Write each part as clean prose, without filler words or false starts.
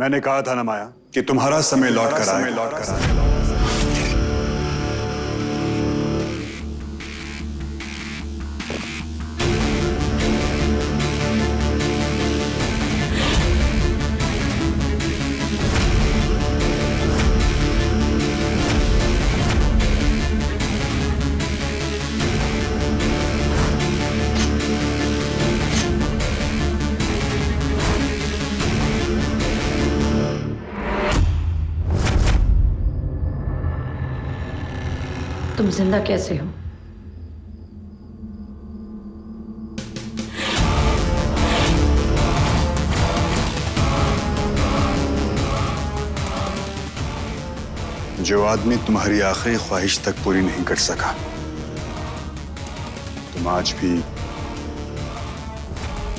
मैंने कहा था ना माया कि तुम्हारा समय लौट कर आएगा। तुम जिंदा कैसे हो? जो आदमी तुम्हारी आखिरी ख्वाहिश तक पूरी नहीं कर सका, तुम आज भी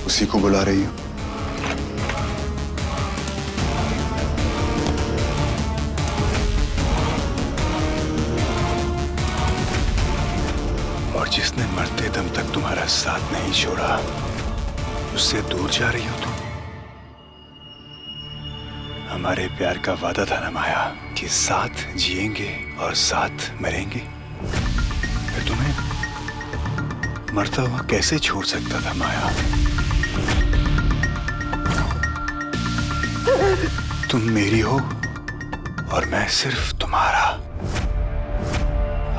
उसी को बुला रही हो। और जिसने मरते दम तक तुम्हारा साथ नहीं छोड़ा, उससे दूर जा रही हो तुम। हमारे प्यार का वादा था ना माया कि साथ जिएंगे और साथ मरेंगे। फिर तुम्हें मरता हुआ कैसे छोड़ सकता था माया? तुम मेरी हो और मैं सिर्फ तुम्हारा।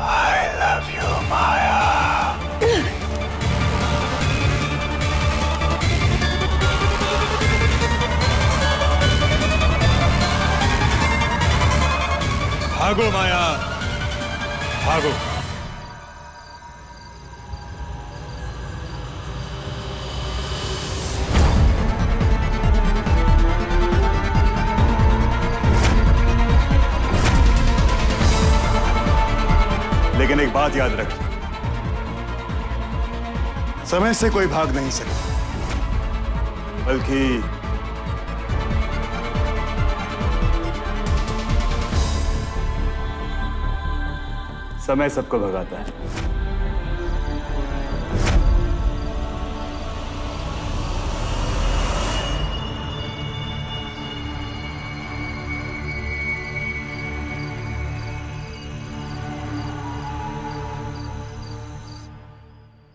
I love you, माया। भागो माया, भागो। लेकिन एक बात याद रखना, समय से कोई भाग नहीं सकता, बल्कि समय सबको भगाता है।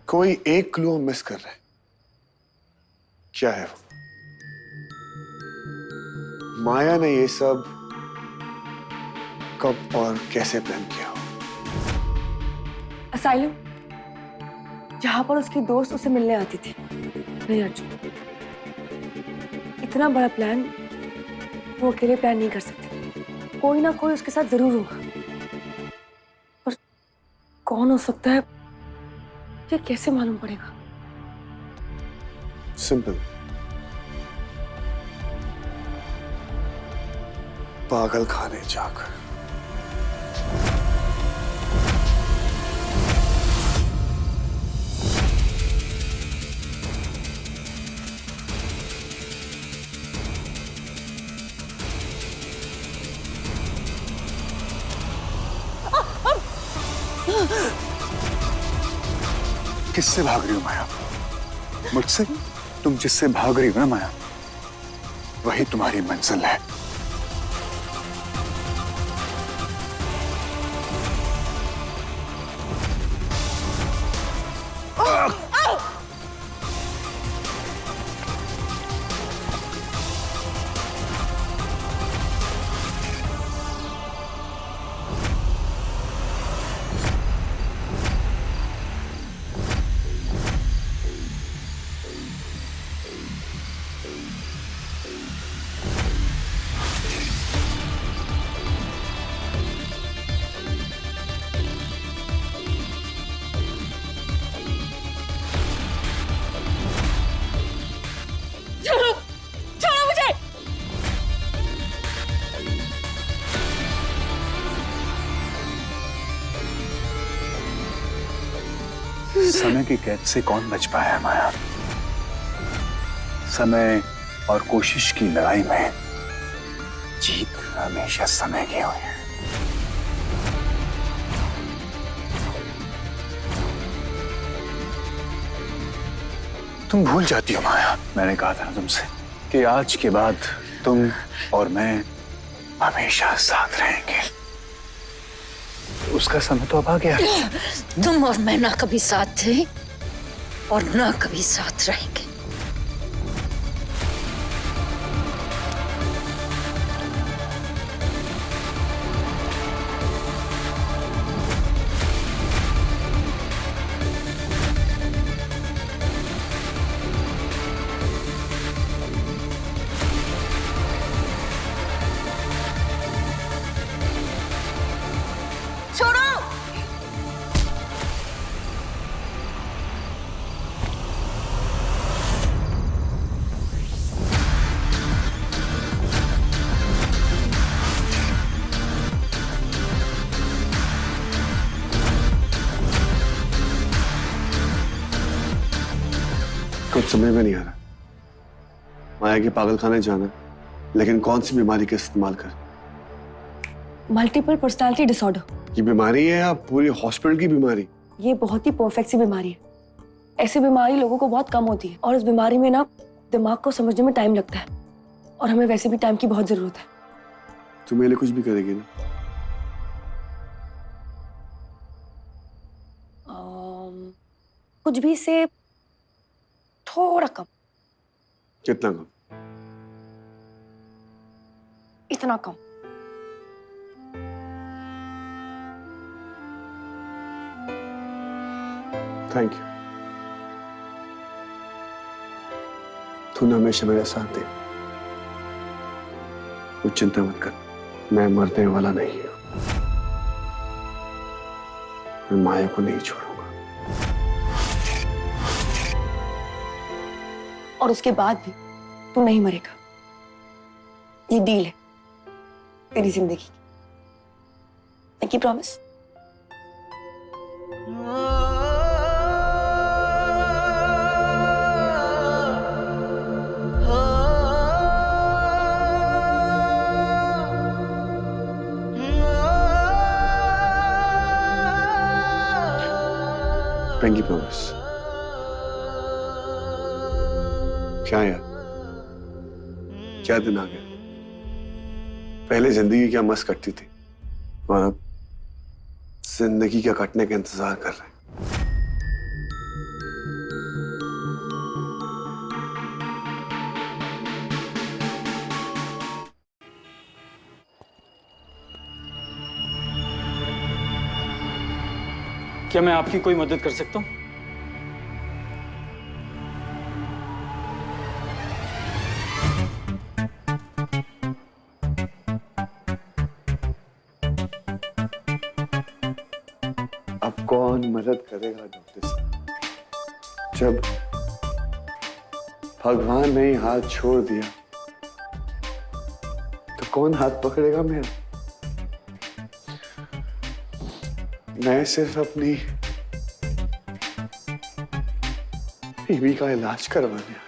कोई एक क्लू मिस कर रहे हैं। क्या है वो? माया ने ये सब कब और कैसे प्लान किया? असाइलम, जहां पर उसकी दोस्त उसे मिलने आती थी। नहीं अर्जुन, इतना बड़ा प्लान वो अकेले प्लान नहीं कर सकती। कोई ना कोई उसके साथ जरूर होगा, पर कौन हो सकता है ये कैसे मालूम पड़ेगा? सिंपल, पागल खाने जाकर। किससे भाग रही हो माया? मुझसे? तुम जिससे भाग रही हो ना माया, वही तुम्हारी मंजिल है। समय की कैद से कौन बच पाया है माया? समय और कोशिश की लड़ाई में जीत हमेशा समय की हुई है। तुम भूल जाती हो माया, मैंने कहा था ना तुमसे कि आज के बाद तुम और मैं हमेशा साथ रहेंगे। उसका समय तो अब आ गया। तुम और मैं ना कभी साथ थे और ना कभी साथ रहेंगे। कुछ समझ में नहीं आ रहा। माया के पागलखाने जाना, लेकिन कौन सी बीमारी का इस्तेमाल कर? Multiple personality disorder. ये बीमारी है या पूरी हॉस्पिटल की बीमारी? ये बहुत ही परफेक्ट सी बीमारी है। ऐसी बीमारी लोगों को बहुत कम होती है और इस बीमारी में ना दिमाग को समझने में टाइम लगता है और हमें वैसे भी टाइम की बहुत जरूरत है। तू मेरे लिए कुछ भी करेगी ना? कुछ भी से थोड़ा कम। कितना कम? इतना कम। Thank you. तूने हमेशा मेरा साथ दिया। कुछ चिंता मत कर, मैं मरने वाला नहीं हूं। मैं माया को नहीं छोड़ूंगा। और उसके बाद भी तू नहीं मरेगा। ये डील है तेरी जिंदगी की। Make you promise? Pinky promise. क्या यार, क्या दिन आ गया। पहले जिंदगी क्या मस्त कटती थी और अब जिंदगी क्या कटने का इंतजार कर रहे हैं। क्या मैं आपकी कोई मदद कर सकता हूं? अब कौन मदद करेगा डॉक्टर साहब? जब भगवान ने ही हाथ छोड़ दिया तो कौन हाथ पकड़ेगा मेरा? मैं सिर्फ अपनी बीवी का इलाज करवाने आया।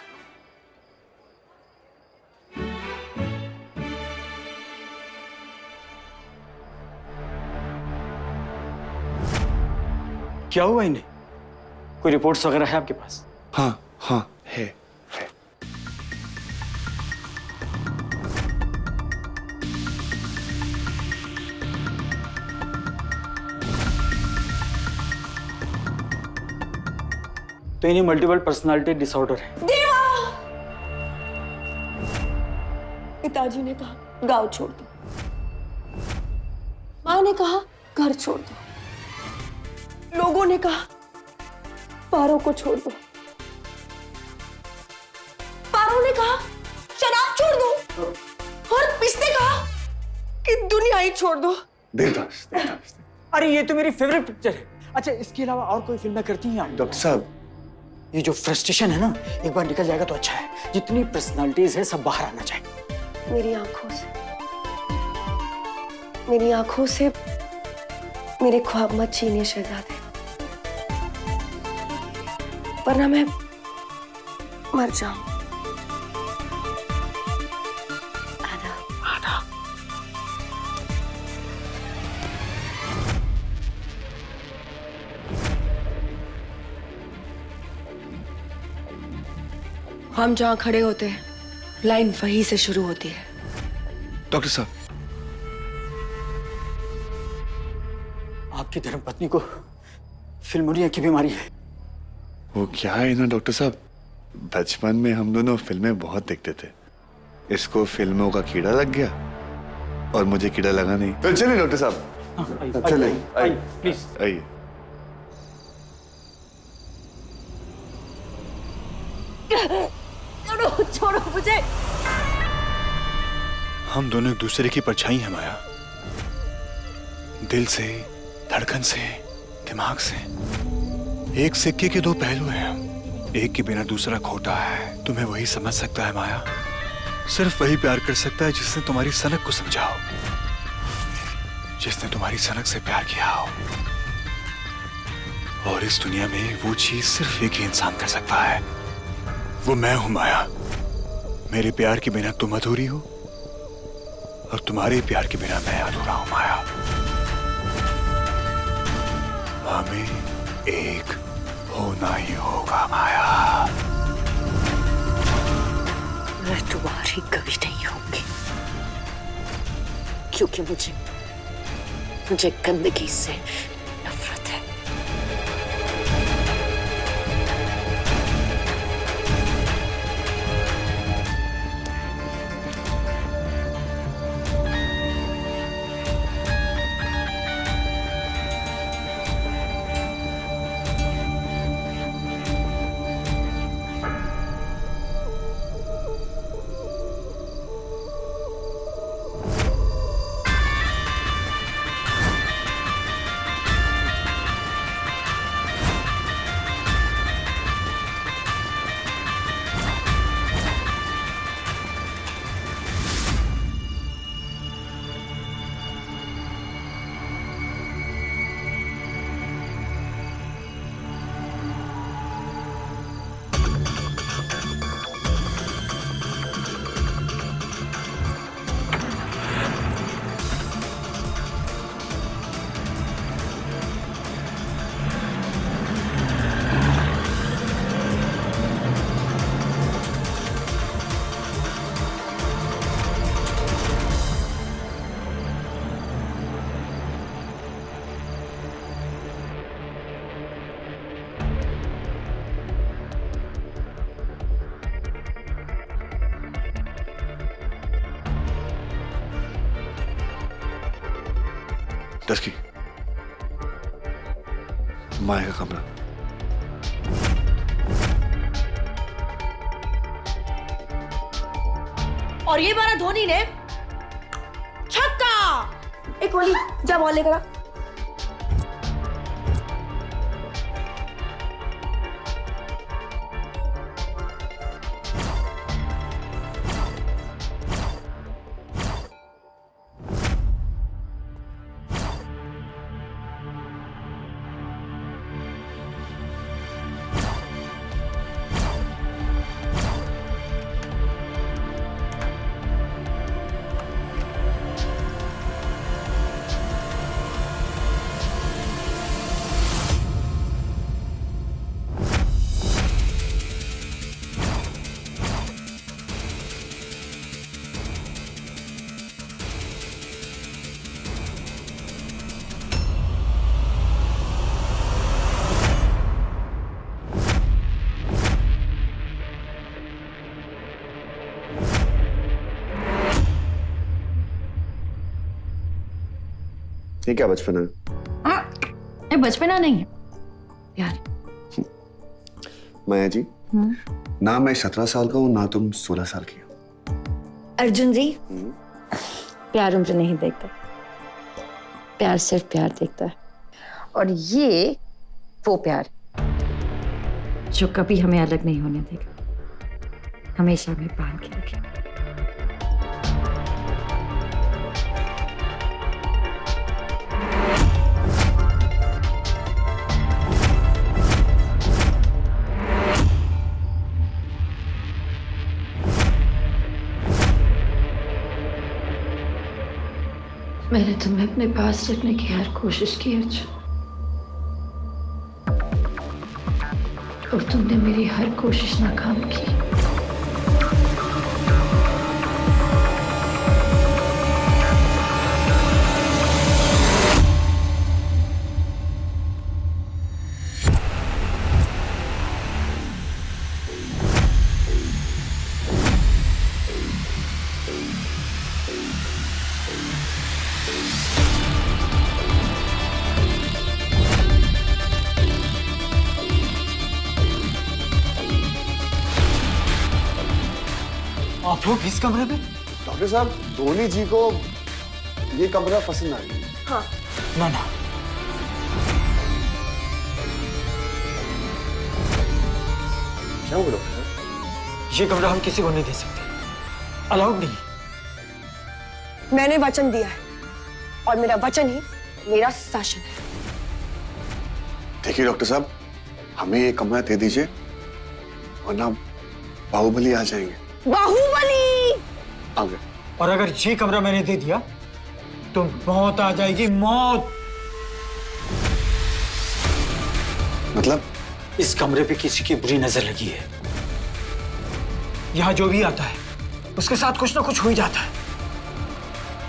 क्या हुआ इन्हें? कोई रिपोर्ट्स वगैरह है आपके पास? हाँ हाँ है। तो इन्हें मल्टीपल पर्सनालिटी डिसऑर्डर है। पिताजी ने कहा गांव छोड़ दो, माँ ने कहा घर छोड़ दो, लोगों ने कहा पारो को छोड़ दो, पारो ने कहा शराब छोड़ दो और पिछले कहा कि दुनिया ही छोड़ दो। देवदास, देवदास। अरे ये तो मेरी फेवरेट पिक्चर है। अच्छा, इसके अलावा और कोई फिल्में करती हैं आप? डॉक्टर साहब, ये जो फ्रस्ट्रेशन है ना, एक बार निकल जाएगा तो अच्छा है। जितनी पर्सनालिटीज है सब बाहर आना चाहिए। मेरी आंखों से मेरे ख्वाब मत छीनिए शहजादे, वरना मैं मर जाऊं। आधा हम जहां खड़े होते हैं लाइन वहीं से शुरू होती है। डॉक्टर साहब, आपकी धर्मपत्नी को फिल्मोनिया की बीमारी है। वो क्या है ना डॉक्टर साहब, बचपन में हम दोनों फिल्में बहुत देखते थे। इसको फिल्मों का कीड़ा लग गया और मुझे कीड़ा लगा नहीं। तो चलिए डॉक्टर साहब, चलिए प्लीज। आइए। छोड़ो मुझे। हम दोनों एक दूसरे की परछाई हैं माया, दिल से, धड़कन से, दिमाग से। एक सिक्के के दो पहलू हैं हम, एक के बिना दूसरा खोटा है। तुम्हें वही समझ सकता है माया, सिर्फ वही प्यार कर सकता है जिसने तुम्हारी सनक को समझा हो, जिसने तुम्हारी सनक से प्यार किया हो। और इस दुनिया में वो चीज सिर्फ एक ही इंसान कर सकता है, वो मैं हूं माया। मेरे प्यार के बिना तुम अधूरी हो और तुम्हारे प्यार के बिना मैं अधूरा हूं माया। हमें एक होना ही होगा माया। मैं तुम्हारी कभी नहीं होंगी, क्योंकि मुझे गंदगी से नफरत है। डस्की, माया का कमरा। और ये मारा धोनी ने छक्का। एक गोली, जा बॉल लेकर आ। ये क्या बचपन है? ये बचपना नहीं है यार। माया जी, ना मैं 17 साल का हूँ, ना तुम 16 साल की हो। अर्जुन जी, प्यार उम्र नहीं देखता, प्यार सिर्फ प्यार देखता है। और ये वो प्यार जो कभी हमें अलग नहीं होने देगा, हमेशा हमें बांध के रखेगा। मैंने तुम्हें अपने पास रखने की हर कोशिश की अर्जुन, और तुमने मेरी हर कोशिश नाकाम की। आप लोग इस कमरे में? डॉक्टर साहब, धोनी जी को ये कमरा पसंद आ गया। हाँ, ना ना, क्या हुआ डॉक्टर साहब? ये कमरा हम किसी को नहीं दे सकते, अलाउड नहीं। मैंने वचन दिया है और मेरा वचन ही मेरा शासन है। देखिए डॉक्टर साहब, हमें ये कमरा दे दीजिए वरना बाहुबली आ जाएंगे। बाहुबली! आ गए। और अगर ये कमरा मैंने दे दिया तो मौत आ जाएगी, मौत। मतलब? इस कमरे पे किसी की बुरी नजर लगी है। यहां जो भी आता है उसके साथ कुछ ना कुछ हो ही जाता है।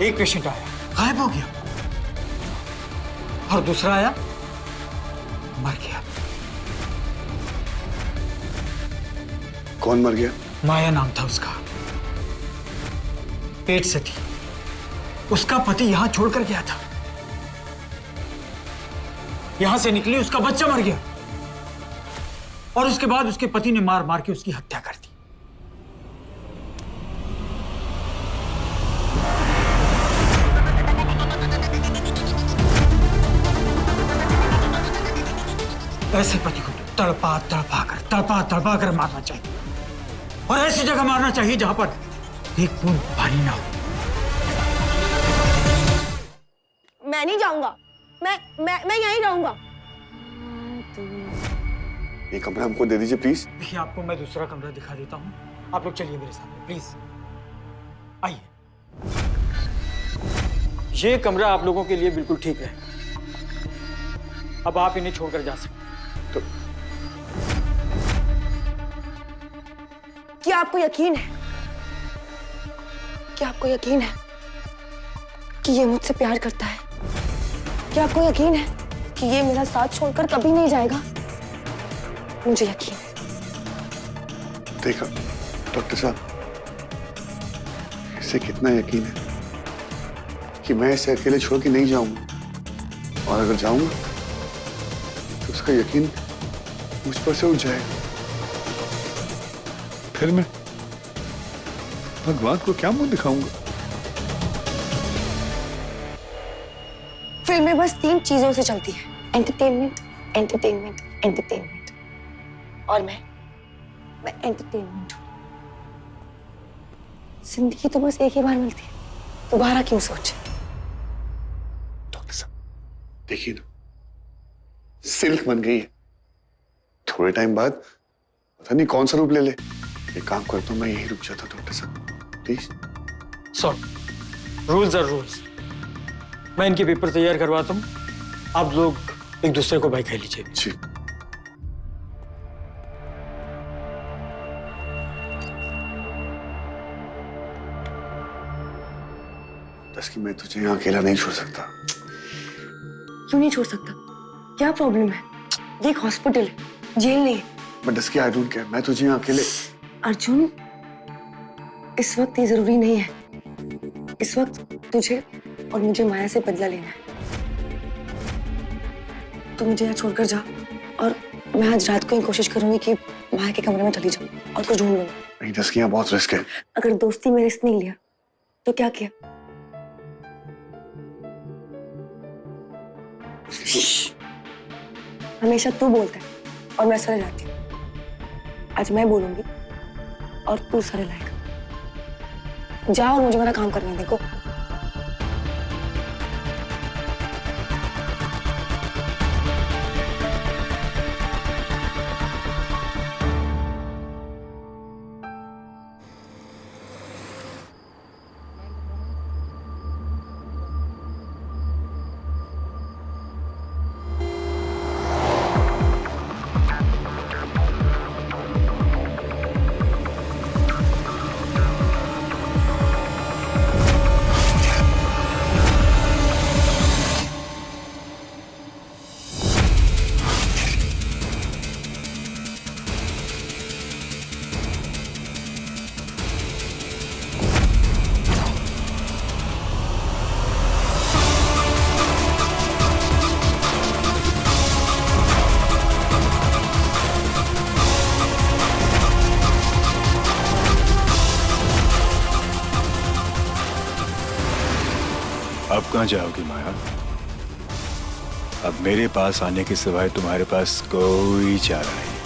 एक पेशेंट आया, गायब हो गया, और दूसरा आया, मर गया। कौन मर गया? माया नाम था उसका, पेट से थी। उसका पति यहां छोड़कर गया था, यहां से निकली, उसका बच्चा मर गया, और उसके बाद उसके पति ने मार मार के उसकी हत्या कर दी। ऐसे पति को तड़पा तड़पा कर मारना चाहिए, और ऐसी जगह मारना चाहिए जहां पर एक बूंद पानी ना हो। मैं नहीं जाऊंगा, मैं यहीं रहूंगा। ये कमरा हमको दे दीजिए प्लीज। देखिए, आपको मैं दूसरा कमरा दिखा देता हूँ, आप लोग चलिए मेरे सामने प्लीज, आइए। ये कमरा आप लोगों के लिए बिल्कुल ठीक रहेगा। अब आप इन्हें छोड़कर जा सकते हैं। तो क्या आपको यकीन है? क्या आपको यकीन है कि ये मुझसे प्यार करता है? क्या आपको यकीन है कि ये मेरा साथ छोड़कर कभी नहीं जाएगा? मुझे यकीन है। देखा डॉक्टर साहब, इसे कितना यकीन है कि मैं इसे अकेले छोड़ के नहीं जाऊंगा, और अगर जाऊंगा तो उसका यकीन मुझ पर से उठ जाएगा। फिर मैं भगवान को क्या मुंह दिखाऊंगा? फिल्में बस 3 चीजों से चलती है, एंटरटेनमेंट, एंटरटेनमेंट, एंटरटेनमेंट। और मैं एंटरटेनमेंट हूँ। जिंदगी तो बस एक ही बार मिलती है, दोबारा क्यों सोचे? डॉक्टर साहब देखिए ना, सिल्क बन गई है, थोड़े टाइम बाद पता नहीं कौन सा रूप ले ले। एक काम करता हूँ, मैं यही रुक जाता हूँ डॉक्टर साहब, प्लीज। Rules are rules. मैं इनके पेपर तैयार करवाता हूँ, आप लोग एक दूसरे को बाय कह लीजिए। जी। कि मैं तुझे यहाँ अकेला नहीं छोड़ सकता। क्यों नहीं छोड़ सकता? क्या प्रॉब्लम है? ये एक हॉस्पिटल है, जेल नहीं है। But dusky, I don't care, मैं तुझे यहाँ अकेले। अर्जुन, इस वक्त ये जरूरी नहीं है। इस वक्त तुझे और मुझे माया से बदला लेना है। तू मुझे यहाँ छोड़कर जा, और मैं आज रात को ही कोशिश करूंगी कि माया के कमरे में चली जाऊं और कुछ ढूंढ लूंगा। नहीं डस्की, यहाँ बहुत रिस्क है। अगर दोस्ती में रिस्क नहीं लिया तो क्या किया? हमेशा तू बोलता है और मैं सरे लाती हूँ। आज मैं बोलूंगी और तू सरे लाएगा। जा और मुझे मेरा काम करने दे। को अब कहाँ जाओगी माया? अब मेरे पास आने के सिवाय तुम्हारे पास कोई चारा नहीं।